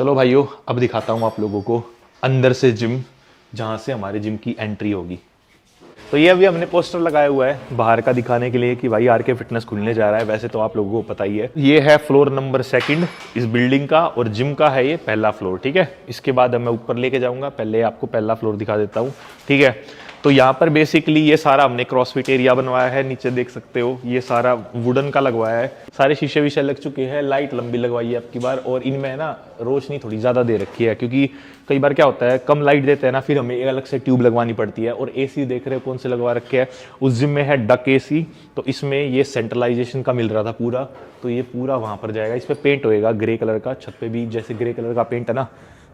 चलो भाइयों, अब दिखाता हूँ आप लोगों को अंदर से जिम, जहाँ से हमारे जिम की एंट्री होगी। तो ये अभी हमने पोस्टर लगाया हुआ है बाहर का दिखाने के लिए कि भाई आर के फिटनेस खुलने जा रहा है। वैसे तो आप लोगों को पता ही है। ये है फ्लोर नंबर 2 इस बिल्डिंग का, और जिम का है ये पहला फ्लोर। ठीक है, इसके बाद मैं ऊपर लेके जाऊंगा, पहले आपको पहला फ्लोर दिखा देता हूँ। ठीक है, तो यहाँ पर बेसिकली ये सारा हमने क्रॉसफिट एरिया बनवाया है। नीचे देख सकते हो ये सारा वुडन का लगवाया है, सारे शीशे विशे लग चुके हैं, लाइट लंबी लगवाई है अब की बार, और इनमें ना रोशनी थोड़ी ज़्यादा दे रखी है, क्योंकि कई बार क्या होता है कम लाइट देते हैं ना, फिर हमें एक अलग से ट्यूब लगवानी पड़ती है। और एसी देख रहे हो कौन से लगवा रखे हैं, उस जिम में है डक एसी, तो इसमें ये सेंट्रलाइजेशन का मिल रहा था पूरा, तो ये पूरा वहाँ पर जाएगा। इस पर पेंट होएगा ग्रे कलर का, छत पे भी जैसे ग्रे कलर का पेंट है ना,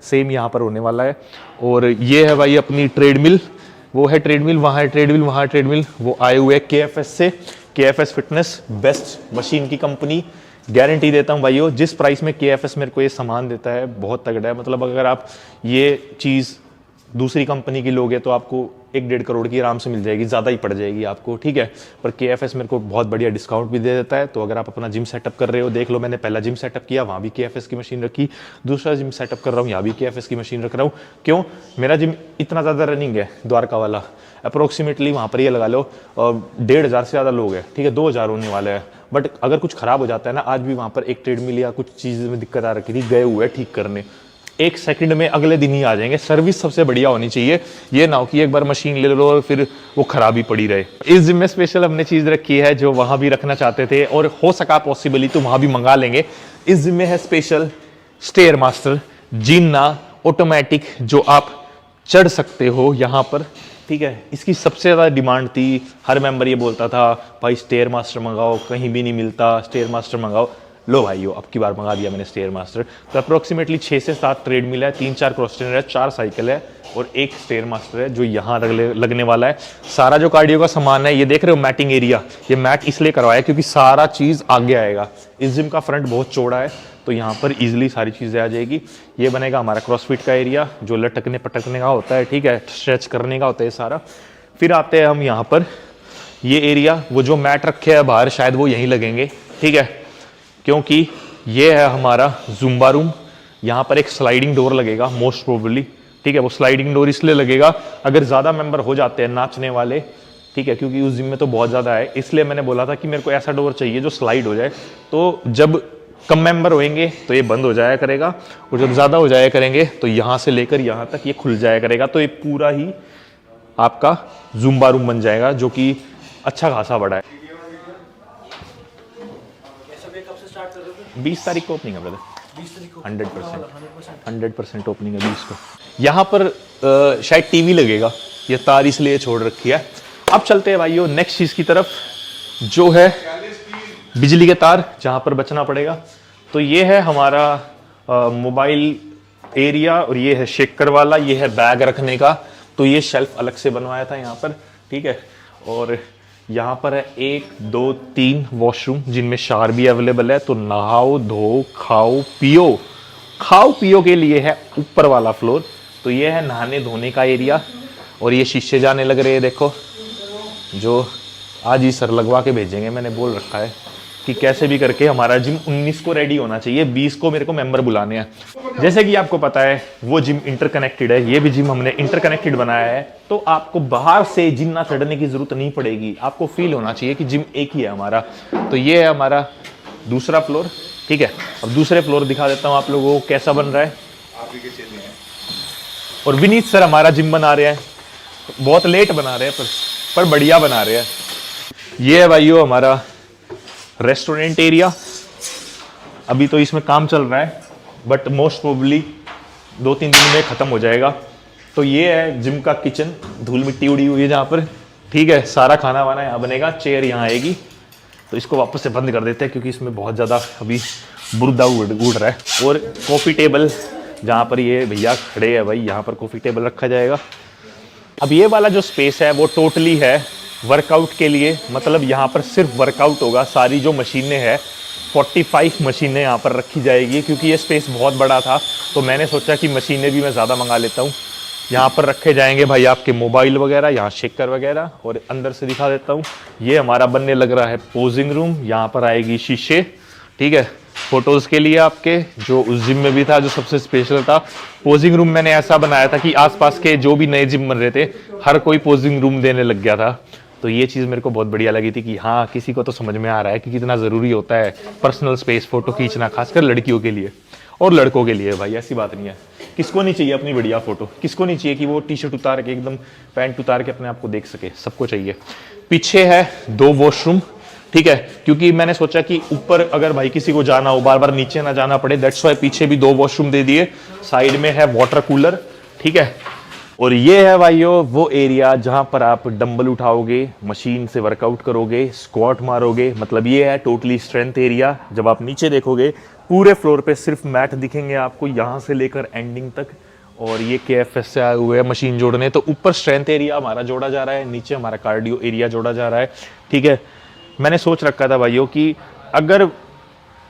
सेम यहाँ पर होने वाला है। और ये है भाई अपनी ट्रेडमिल, वो है ट्रेडमिल, वहाँ है ट्रेडमिल, वहाँ है ट्रेडमिल। वो आए हुए KFS से, KFS फिटनेस, बेस्ट मशीन की कंपनी। गारंटी देता हूँ भाइयों, जिस प्राइस में KFS मेरे को ये सामान देता है बहुत तगड़ा है। मतलब अगर आप ये चीज़ दूसरी कंपनी की लोगे तो आपको 1-1.5 करोड़ की आराम से मिल जाएगी, ज़्यादा ही पड़ जाएगी आपको। ठीक है, पर KFS मेरे को बहुत बढ़िया डिस्काउंट भी दे देता है। तो अगर आप अपना जिम सेटअप कर रहे हो, देख लो मैंने पहला जिम सेटअप किया, वहाँ भी KFS की मशीन रखी, दूसरा जिम सेटअप कर रहा हूँ, यहाँ भी KFS की मशीन रख रहा हूँ। क्यों? मेरा जिम इतना ज़्यादा रनिंग है, द्वारका वाला, अप्रोक्सीमेटली वहाँ पर ये लगा लो 1,500 से ज़्यादा लोग हैं। ठीक है, 2,000 होने वाले हैं। बट अगर कुछ खराब हो जाता है ना, आज भी वहाँ पर एक ट्रेडमिल या कुछ चीज़ में दिक्कत आ रखी थी, गए हुए ठीक करने, 1 सेकंड में अगले दिन ही आ जाएंगे। सर्विस सबसे बढ़िया होनी चाहिए, ये ना हो कि एक बार मशीन ले लो और फिर वो खराब ही पड़ी रहे। इस जिम में स्पेशल हमने चीज़ रखी है जो वहाँ भी रखना चाहते थे, और हो सका पॉसिबली तो वहाँ भी मंगा लेंगे। इस जिम में है स्पेशल स्टेयर मास्टर, जीना ऑटोमेटिक, जो आप चढ़ सकते हो यहाँ पर। ठीक है, इसकी सबसे ज़्यादा डिमांड थी, हर मेंबर ये बोलता था भाई स्टेयर मास्टर मंगाओ, कहीं भी नहीं मिलता, स्टेयर मास्टर मंगाओ। लो भाइयों, अब की बार मंगा दिया मैंने स्टेयर मास्टर। तो अप्रोक्सीमेटली 6 से 7 ट्रेडमिल है, 3-4 क्रॉस ट्रेनर है, 4 साइकिल है, और 1 स्टेयर मास्टर है जो यहाँ लगने वाला है। सारा जो कार्डियो का सामान है, ये देख रहे हो मैटिंग एरिया, ये मैट इसलिए करवाया क्योंकि सारा चीज़ आगे आएगा। इस जिम का फ्रंट बहुत चौड़ा है, तो यहाँ पर इजीली सारी चीज़ें आ जाएगी। ये बनेगा हमारा क्रॉसफिट का एरिया, जो लटकने पटकने का होता है, ठीक है, स्ट्रेच करने का होता है सारा। फिर आते हैं हम यहाँ पर, ये एरिया, वो जो मैट रखे हैं बाहर शायद वो यहीं लगेंगे। ठीक है, क्योंकि ये है हमारा जुम्बा रूम। यहाँ पर एक स्लाइडिंग डोर लगेगा मोस्ट प्रोबेबली। ठीक है, वो स्लाइडिंग डोर इसलिए लगेगा अगर ज़्यादा मेंबर हो जाते हैं नाचने वाले, ठीक है, क्योंकि उस जिम में तो बहुत ज़्यादा है, इसलिए मैंने बोला था कि मेरे को ऐसा डोर चाहिए जो स्लाइड हो जाए। तो जब कम मेंबर होंगे तो ये बंद हो जाया करेगा, और जब ज़्यादा हो जाया करेंगे तो यहाँ से लेकर यहाँ तक ये खुल जाया करेगा। तो ये पूरा ही आपका जुम्बा रूम बन जाएगा, जो कि अच्छा खासा बड़ा है। 20 तारीख को ओपनिंग है ब्रदर, 100% ओपनिंग है 20 को। यहाँ पर शायद टीवी लगेगा, ये तार इसलिए छोड़ रखी है। अब चलते हैं भाइयों नेक्स्ट चीज की तरफ, जो है बिजली के तार, जहाँ पर बचना पड़ेगा। तो ये है हमारा मोबाइल एरिया, और ये है शेकर वाला, ये है बैग रखने का। तो ये शेल्फ अलग से बनवाया था यहाँ पर। ठीक है, और यहाँ पर है 1, 2, 3 वॉशरूम, जिनमें शावर भी अवेलेबल है। तो नहाओ धो खाओ पियो, खाओ पियो के लिए है ऊपर वाला फ्लोर। तो ये है नहाने धोने का एरिया, और ये शीशे जाने लग रहे हैं देखो, जो आज ही सर लगवा के भेजेंगे। मैंने बोल रखा है कि कैसे भी करके हमारा जिम 19 को रेडी होना चाहिए, 20 को मेरे को मेंबर बुलाने हैं। जैसे कि आपको पता है वो जिम इंटरकनेक्टेड है, ये भी जिम हमने इंटरकनेक्टेड बनाया है। तो आपको बाहर से जिम ना चढ़ने की जरूरत नहीं पड़ेगी, आपको फील होना चाहिए कि जिम एक ही है हमारा। तो ये है हमारा दूसरा फ्लोर। ठीक है, अब दूसरे फ्लोर दिखा देता हूँ आप लोगों को कैसा बन रहा है। और विनीत सर हमारा जिम बना रहे हैं, बहुत लेट बना रहे हैं पर बढ़िया बना रहे हैं। ये है भाइयों हमारा रेस्टोरेंट एरिया। अभी तो इसमें काम चल रहा है, बट मोस्ट प्रोबेबली 2-3 दिन में ख़त्म हो जाएगा। तो ये है जिम का किचन, धूल मिट्टी उड़ी हुई है जहाँ पर। ठीक है, सारा खाना वाना यहाँ बनेगा, चेयर यहाँ आएगी। तो इसको वापस से बंद कर देते हैं क्योंकि इसमें बहुत ज़्यादा अभी बुरदा उड़ रहा है। और कॉफ़ी टेबल, जहाँ पर ये भैया खड़े हैं भाई, यहाँ पर कॉफ़ी टेबल रखा जाएगा। अब ये वाला जो स्पेस है वो टोटली है वर्कआउट के लिए, मतलब यहाँ पर सिर्फ वर्कआउट होगा। सारी जो मशीनें हैं 45 मशीनें यहाँ पर रखी जाएगी, क्योंकि ये स्पेस बहुत बड़ा था तो मैंने सोचा कि मशीनें भी मैं ज़्यादा मंगा लेता हूँ। यहाँ पर रखे जाएंगे भाई आपके मोबाइल वगैरह, यहाँ शेकर वगैरह। और अंदर से दिखा देता हूँ, ये हमारा बनने लग रहा है पोजिंग रूम, यहाँ पर आएगी शीशे। ठीक है, फोटोज के लिए आपके, जो उस जिम में भी था, जो सबसे स्पेशल था। पोजिंग रूम मैंने ऐसा बनाया था कि आसपास के जो भी नए जिम बन रहे थे हर कोई पोजिंग रूम देने लग गया था। तो ये चीज़ मेरे को बहुत बढ़िया लगी थी कि हाँ, किसी को तो समझ में आ रहा है कि कितना ज़रूरी होता है पर्सनल स्पेस फोटो खींचना, खासकर लड़कियों के लिए और लड़कों के लिए। भाई ऐसी बात नहीं है, किसको नहीं चाहिए अपनी बढ़िया फोटो, किसको नहीं चाहिए कि वो टी शर्ट उतार के एकदम पैंट उतार के अपने आप को देख सके, सबको चाहिए। पीछे है 2 वॉशरूम, ठीक है, क्योंकि मैंने सोचा कि ऊपर अगर भाई किसी को जाना हो, बार बार नीचे ना जाना पड़े, दैट्स वाई पीछे भी 2 वॉशरूम दे दिए। साइड में है वाटर कूलर, ठीक है। और ये है भाइयों वो एरिया जहां पर आप डंबल उठाओगे, मशीन से वर्कआउट करोगे, स्क्वाट मारोगे, मतलब ये है टोटली स्ट्रेंथ एरिया। जब आप नीचे देखोगे पूरे फ्लोर पे सिर्फ मैट दिखेंगे आपको, यहां से लेकर एंडिंग तक। और ये KFS से आए हुए हैं मशीन जोड़ने, तो ऊपर स्ट्रेंथ एरिया हमारा जोड़ा जा रहा है, नीचे हमारा कार्डियो एरिया जोड़ा जा रहा है, ठीक है। मैंने सोच रखा था भाइयों कि अगर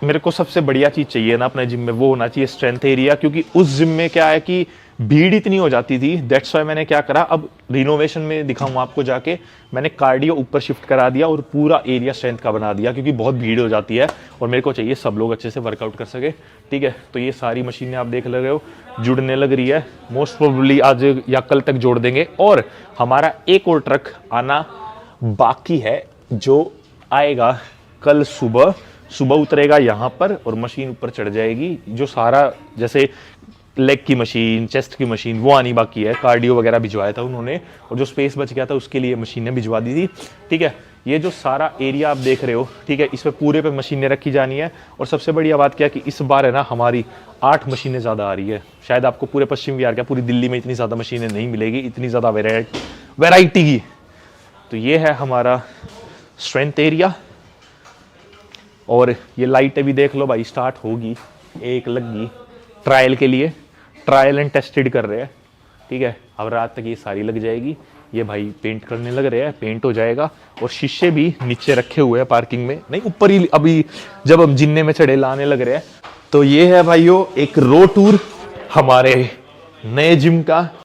मेरे को सबसे बढ़िया चीज़ चाहिए ना अपने जिम में, वो होना चाहिए स्ट्रेंथ एरिया, क्योंकि उस जिम में क्या है कि भीड़ इतनी हो जाती थी। दैट्स वाई मैंने क्या करा, अब रिनोवेशन में दिखाऊं आपको जाके, मैंने कार्डियो ऊपर शिफ्ट करा दिया और पूरा एरिया स्ट्रेंथ का बना दिया, क्योंकि बहुत भीड़ हो जाती है और मेरे को चाहिए सब लोग अच्छे से वर्कआउट कर सके, ठीक है। तो ये सारी मशीनें आप देख रहे हो जुड़ने लग रही है, मोस्ट प्रोबेबली आज या कल तक जोड़ देंगे। और हमारा एक और ट्रक आना बाकी है, जो आएगा कल सुबह उतरेगा यहाँ पर और मशीन ऊपर चढ़ जाएगी। जो सारा जैसे लेग की मशीन, चेस्ट की मशीन, वो आनी बाकी है। कार्डियो वगैरह भिजवाया था उन्होंने, और जो स्पेस बच गया था उसके लिए मशीनें भिजवा दी थी, ठीक है। ये जो सारा एरिया आप देख रहे हो, ठीक है, इस पे पूरे पे मशीनें रखी जानी है। और सबसे बढ़िया बात क्या है कि इस बार है ना हमारी 8 मशीनें ज़्यादा आ रही है। शायद आपको पूरे पश्चिम बिहार क्या पूरी दिल्ली में इतनी ज़्यादा मशीनें नहीं मिलेगी, इतनी ज़्यादा वेराइटी की। तो ये है हमारा स्ट्रेंथ एरिया। और ये लाइटें भी देख लो भाई, स्टार्ट होगी, एक लगी ट्रायल के लिए, ट्रायल एंड टेस्टेड कर रहे हैं, ठीक है। अब रात तक ये सारी लग जाएगी। ये भाई पेंट करने लग रहे हैं, पेंट हो जाएगा। और शीशे भी नीचे रखे हुए हैं पार्किंग में, नहीं ऊपर ही, अभी जब हम जिन्ने में चढ़े लाने लग रहे हैं। तो ये है भाइयों एक रो टूर हमारे नए जिम का।